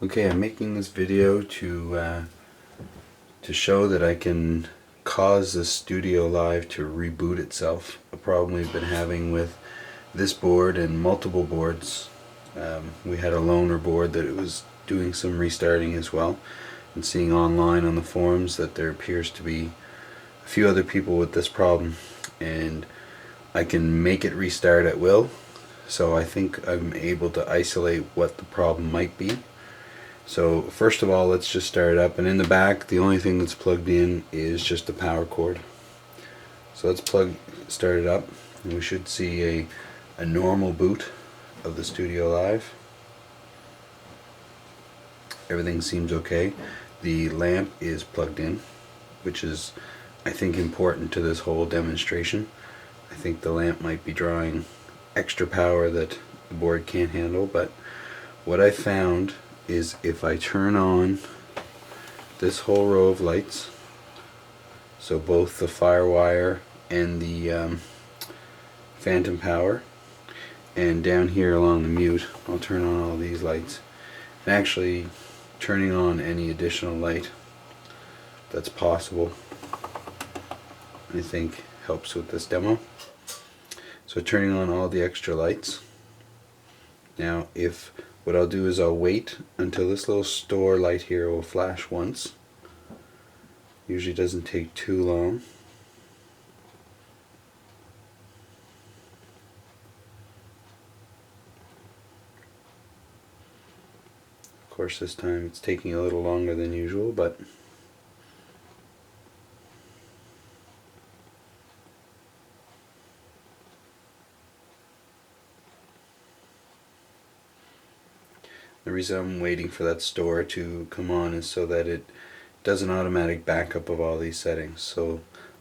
Okay, I'm making this video to show that I can cause the StudioLive to reboot itself. A problem we've been having with this board and multiple boards. We had a loaner board that it was doing some restarting as well, and seeing online on the forums that there appears to be a few other people with this problem, and I can make it restart at will. So I think I'm able to isolate what the problem might be. So first of all, let's just start it up, and in the back the only thing that's plugged in is just the power cord. So let's start it up, and we should see a normal boot of the StudioLive. Everything seems okay. The lamp is plugged in, which is, I think, important to this whole demonstration. I think the lamp might be drawing extra power that the board can't handle, but what I found is if I turn on this whole row of lights, so both the firewire and the phantom power, and down here along the mute, I'll turn on all these lights. And actually, turning on any additional light that's possible, I think, helps with this demo. So turning on all the extra lights. Now, what I'll do is I'll wait until this little store light here will flash once. Usually doesn't take too long. Of course, this time it's taking a little longer than usual, but the reason I'm waiting for that store to come on is so that it does an automatic backup of all these settings, so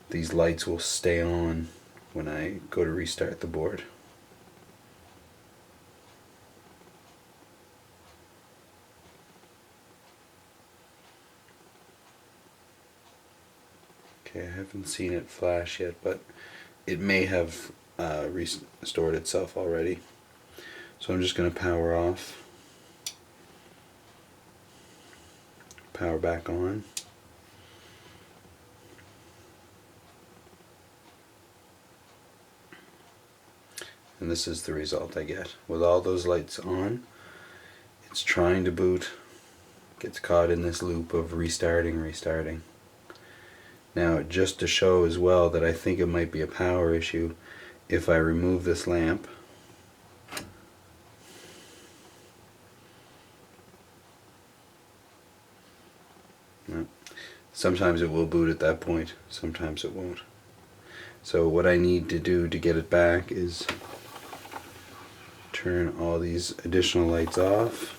these lights will stay on when I go to restart the board. Okay, I haven't seen it flash yet, but it may have restored itself already. So I'm just going to power off, power back on. And this is the result I get. With all those lights on, it's trying to boot, gets caught in this loop of restarting. Now, just to show as well that I think it might be a power issue, if I remove this lamp, sometimes it will boot at that point, sometimes it won't. So what I need to do to get it back is turn all these additional lights off.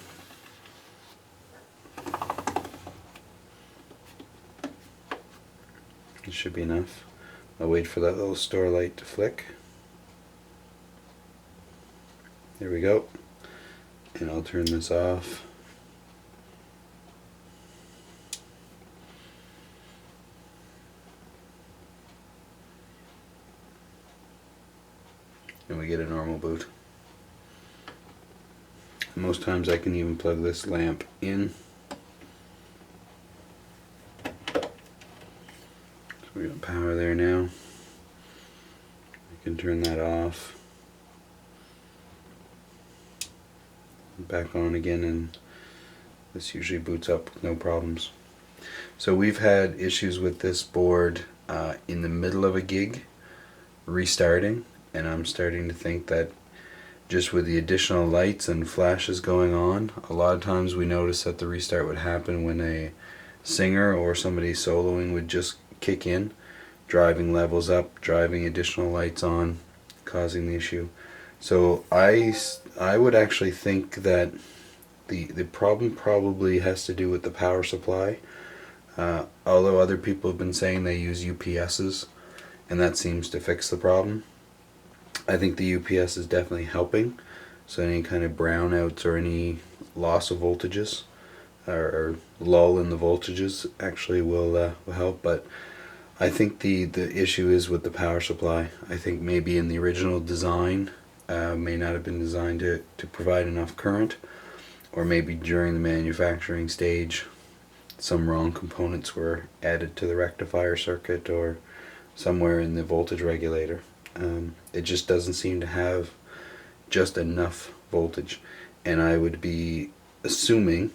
It should be enough. I'll wait for that little store light to flick. There we go. And I'll turn this off. And we get a normal boot. Most times I can even plug this lamp in. So we got power there now. I can turn that off. Back on again, and this usually boots up with no problems. So we've had issues with this board in the middle of a gig restarting, and I'm starting to think that just with the additional lights and flashes going on, a lot of times we notice that the restart would happen when a singer or somebody soloing would just kick in, driving levels up, driving additional lights on, causing the issue. So I would actually think that the problem probably has to do with the power supply. Although other people have been saying they use UPSs, and that seems to fix the problem. I think the UPS is definitely helping. So any kind of brownouts or any loss of voltages or lull in the voltages actually will help. But I think the issue is with the power supply. I think maybe in the original design may not have been designed to provide enough current, or maybe during the manufacturing stage some wrong components were added to the rectifier circuit or somewhere in the voltage regulator. It just doesn't seem to have just enough voltage, and I would be assuming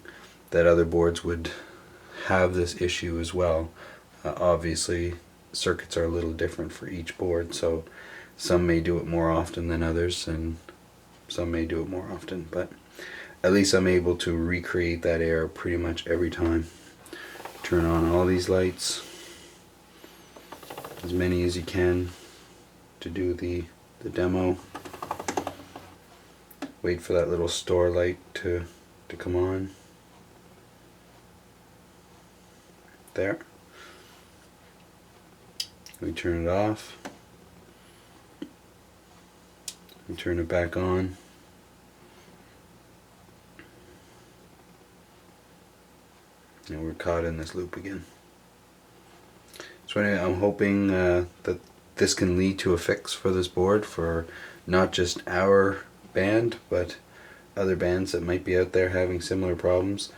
that other boards would have this issue as well. Obviously circuits are a little different for each board, so some may do it more often than others and some may do it more often, but at least I'm able to recreate that error pretty much every time. Turn on all these lights, as many as you can to do the demo. Wait for that little store light to come on. There. We turn it off. We turn it back on. And we're caught in this loop again. So anyway, I'm hoping that this can lead to a fix for this board for not just our band, but other bands that might be out there having similar problems.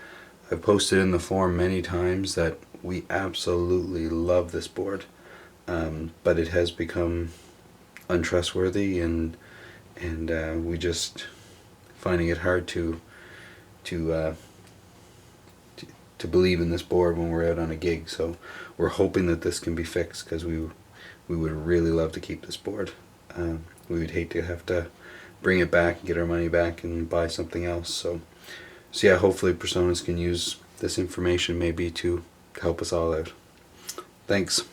I've posted in the forum many times that we absolutely love this board, but it has become untrustworthy, and we just finding it hard to believe in this board when we're out on a gig. So we're hoping that this can be fixed, because we would really love to keep this board. We would hate to have to bring it back, get our money back, and buy something else. So yeah, hopefully Presonus can use this information maybe to help us all out. Thanks.